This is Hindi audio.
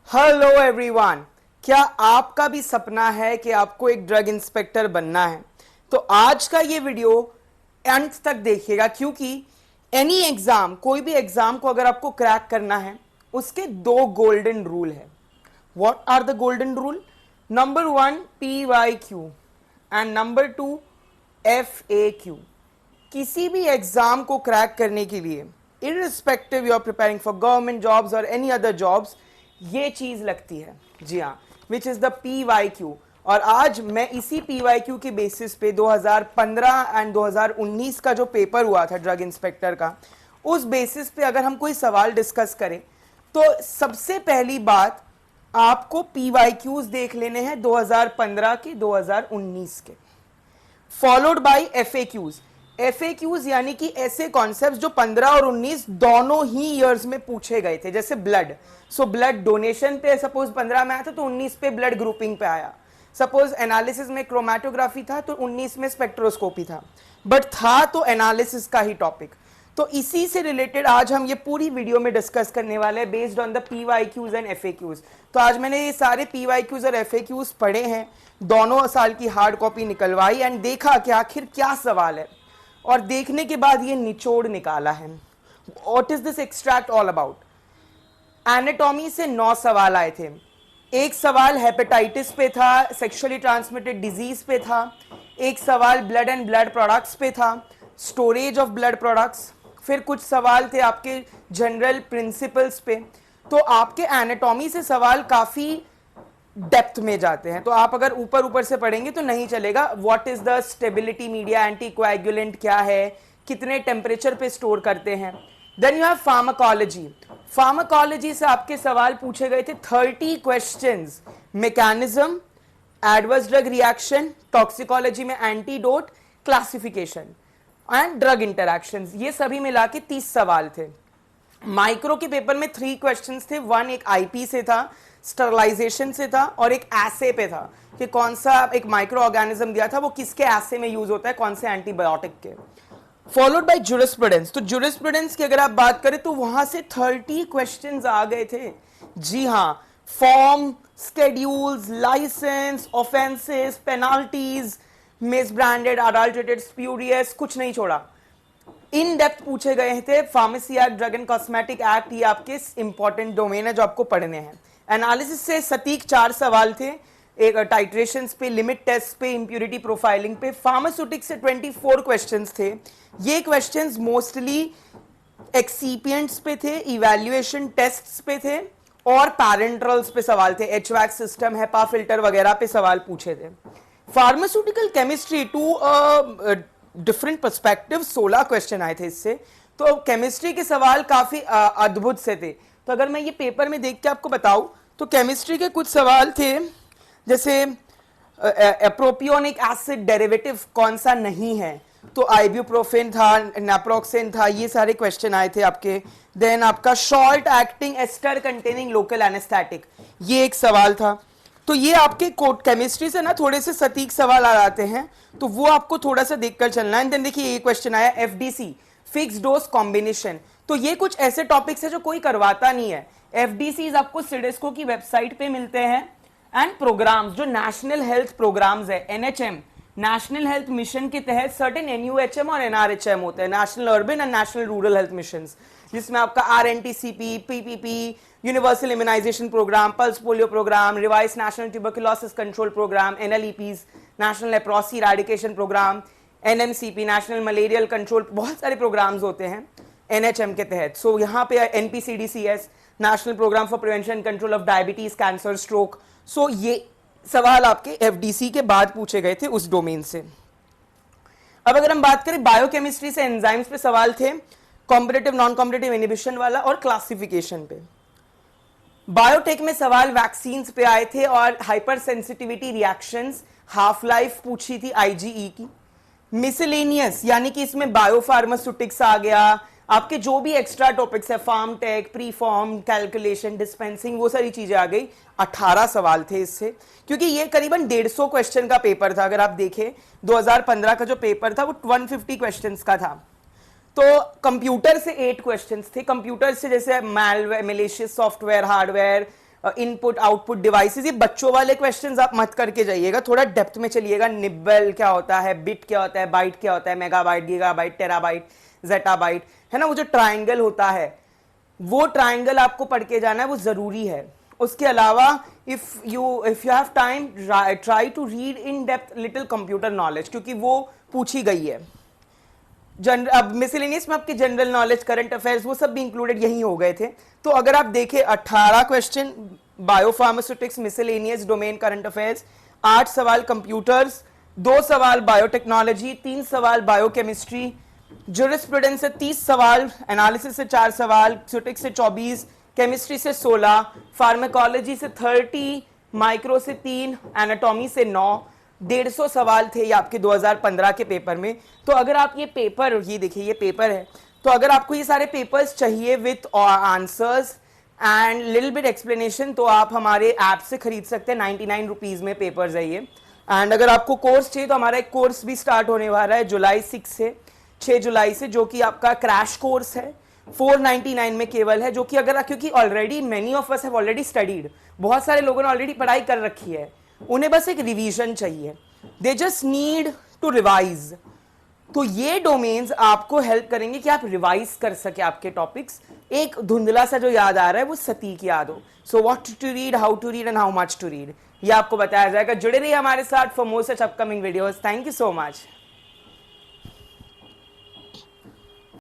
हेलो एवरीवन, क्या आपका भी सपना है कि आपको एक ड्रग इंस्पेक्टर बनना है? तो आज का ये वीडियो अंत तक देखिएगा, क्योंकि एनी एग्जाम, कोई भी एग्जाम को अगर आपको क्रैक करना है, उसके दो गोल्डन रूल है। What are the golden rule? Number 1 PYQ and number 2 FAQ। किसी भी एग्जाम को क्रैक करने के लिए, irrespective you are preparing for government jobs और एनी अदर जॉब्स, ये चीज लगती है, जी हाँ, विच इज द PYQ। और आज मैं इसी PYQ के बेसिस पे 2015 एंड 2019 का जो पेपर हुआ था ड्रग इंस्पेक्टर का, उस बेसिस पे अगर हम कोई सवाल डिस्कस करें तो सबसे पहली बात आपको PYQs देख लेने हैं 2015 के, 2019 के, फॉलोड बाय FAQs। FAQs यानी कि ऐसे कॉन्सेप्ट जो 15 और 19 दोनों ही ईयर्स में पूछे गए थे, जैसे ब्लड। सो ब्लड डोनेशन पे सपोज 15 में आया था तो 19 पे ब्लड ग्रुपिंग पे आया। सपोज एनालिसिस में क्रोमेटोग्राफी था तो 19 में स्पेक्ट्रोस्कोपी था, बट था तो एनालिसिस का ही टॉपिक। तो इसी से रिलेटेड आज हम ये पूरी वीडियो में डिस्कस करने वाले हैं, based on the PYQs and FAQs। तो आज मैंने ये सारे PYQs और FAQs पढ़े हैं, दोनों साल की हार्ड कॉपी निकलवाई एंड देखा कि आखिर क्या सवाल है, और देखने के बाद ये निचोड़ निकाला है। What is this extract all about? Anatomy से 9 सवाल आए थे। एक सवाल हेपेटाइटिस पे था, सेक्सुअली ट्रांसमिटेड डिजीज पे था। एक सवाल ब्लड एंड ब्लड प्रोडक्ट्स पे था, स्टोरेज ऑफ ब्लड प्रोडक्ट्स। फिर कुछ सवाल थे आपके जनरल प्रिंसिपल्स पे। तो आपके एनाटॉमी से सवाल काफी डेप्थ में जाते हैं, तो आप अगर ऊपर ऊपर से पढ़ेंगे तो नहीं चलेगा। What is the stability media, anticoagulant क्या है, कितने टेम्परेचर पे स्टोर करते हैं। Then you have pharmacology. Pharmacology से आपके सवाल पूछे गए थे 30 questions. Mechanism, adverse drug reaction, toxicology में antidote, classification and drug interactions, ये सभी मिला के 30 सवाल थे। माइक्रो के पेपर में 3 क्वेश्चंस थे। वन एक IP से था, स्टरलाइजेशन से था, और एक एसे पे था कि कौन सा एक माइक्रो ऑर्गेनिज्म दिया था, वो किसके एसे में यूज होता है, कौन से एंटीबायोटिक के। Followed by jurisprudence. तो जुरिस्प्रूडेंस की अगर आप बात करें तो वहां से 30 क्वेश्चंस आ गए थे। जी हाँ, form, schedules, licence, offences, penalties, misbranded, adulterated, spurious, कुछ नहीं छोड़ा। इन डेप्थ पूछे गए थे। Pharmacy act, drug and cosmetic act, ये आपके इंपॉर्टेंट डोमेन है जो आपको पढ़ने हैं। एनालिसिस से सटीक 4 सवाल थे, एक टाइट्रेशन पे, लिमिट टेस्ट पे, इंप्यूरिटी प्रोफाइलिंग पे। फार्मास्यूटिक्स से 24 क्वेश्चंस थे। ये क्वेश्चंस मोस्टली एक्सीपिएंट्स पे थे, इवैल्यूएशन टेस्ट्स पे थे, और पैरेंट्रल्स पे सवाल थे। HVAC सिस्टम, हेपा फिल्टर वगैरह पे सवाल पूछे थे। Pharmaceutical chemistry two different perspective 16 question आए थे इससे। तो केमिस्ट्री के सवाल काफी अद्भुत से थे। तो अगर मैं ये पेपर में देख के आपको बताऊं तो केमिस्ट्री के कुछ सवाल थे, जैसे प्रोपियोनिक एसिड डेरिवेटिव कौन सा नहीं है, तो आइब्यूप्रोफेन था, नेप्रोक्सेन था, ये सारे क्वेश्चन आए थे आपके। देन आपका short acting ester containing local anaesthetic, ये एक सवाल था। तो ये आपके केमिस्ट्री से ना थोड़े से सटीक सवाल आ जाते हैं, तो वो आपको थोड़ा सा देखकर चलना है। देन देखिए ये क्वेश्चन आया FDC, फिक्स डोज कॉम्बिनेशन। तो ये कुछ ऐसे टॉपिक्स है जो कोई करवाता नहीं है। FDCs आपको सिडेस्को की वेबसाइट पे मिलते हैं। एंड प्रोग्राम्स, जो नेशनल हेल्थ प्रोग्राम्स है, NHM, नेशनल हेल्थ मिशन के तहत सर्टेन NUHM और NRHM होते हैं, national urban and national rural health mission, जिसमें आपका RNTCP, PPP, universal immunisation programme, pulse polio programme, revise national tuberculosis control programme, NLEPs, national leprosy eradication programme, NMCP, national malarial control, बहुत सारे प्रोग्राम्स होते हैं NHM के तहत। सो यहाँ पे NPCDCS, national programme for prevention control of diabetes, cancer, stroke. So ये सवाल आपके FDC के बाद पूछे गए थे उस डोमेन से। अब अगर हम बात करें बायोकेमिस्ट्री से, एंजाइम्स पे सवाल थे, कॉम्पिटिटिव नॉन कॉम्पिटिटिव इनिबिशन वाला, और क्लासिफिकेशन पे। बायोटेक में सवाल वैक्सीन पे आए थे, और hyper sensitivity reactions, half life पूछी थी IgE की। मिसलेनियस यानी कि इसमें बायोफार्मास्यूटिक्स आ गया, आपके जो भी एक्स्ट्रा टॉपिक्स है, pharm tech, pre form, calculation, dispensing, वो सारी चीजें आ गई। 18 सवाल थे इससे, क्योंकि ये करीबन 150 क्वेश्चन का पेपर था। अगर आप देखें 2015 का जो पेपर था वो 150 क्वेश्चंस का था। तो कंप्यूटर से 8 क्वेश्चंस थे। कंप्यूटर से जैसे malware, malicious software, hardware, input output devices, ये बच्चों वाले क्वेश्चंस आप मत करके जाइएगा, थोड़ा डेप्थ में चलिएगा। निब्बल क्या होता है, बिट क्या होता है, बाइट क्या होता है, मेगाबाइट, गीगाबाइट, टेराबाइट, जेटाबाइट, है ना। वो जो ट्राइंगल होता है, वो ट्राइंगल आपको पढ़ के जाना है, वो जरूरी है। उसके अलावा if you have time, try to read in depth little computer knowledge, क्योंकि वो पूछी गई है। अब मिसलेनियस में आपके जनरल नॉलेज, करंट अफेयर्स, वो सब भी इंक्लूडेड यही हो गए थे। तो अगर आप देखें 18 question biopharmaceutics, miscellaneous, domain, current affairs, 8 सवाल कंप्यूटर्स, 2 सवाल बायोटेक्नोलॉजी, 3 सवाल बायोकेमिस्ट्री, ज्यूरिस्प्रूडेंस से 30 सवाल, एनालिसिस से 4 सवाल, स्यूटिक्स से 24, केमिस्ट्री से 16, फार्माकोलॉजी से 30, माइक्रो से 3, एनाटॉमी से 9, 150 सवाल थे ये आपके 2015 के पेपर में। तो अगर आप ये पेपर, ये देखिए ये पेपर है, तो अगर आपको ये सारे पेपर्स चाहिए with answers and little bit explanation, तो आप हमारे ऐप से खरीद सकते हैं। 99 रुपीज में पेपर्स है ये। एंड अगर आपको कोर्स चाहिए तो हमारा एक कोर्स भी स्टार्ट होने वाला है जुलाई 6 से 6 जुलाई से, जो कि आपका क्रैश कोर्स है, 499 में केवल है। जो कि अगर, क्योंकि already many of us have already studied, बहुत सारे लोगों ने ऑलरेडी पढ़ाई कर रखी है, उन्हें बस एक रिवीजन चाहिए, they just need to revise. तो ये डोमेन्स आपको हेल्प करेंगे कि आप रिवाइज कर सके आपके टॉपिक्स। एक धुंधला सा जो याद आ रहा है वो सटीक याद हो। So what to read, how to read and how much to read, ये आपको बताया जाएगा। जुड़े रहिए हमारे साथ for more such upcoming videos. Thank you so much.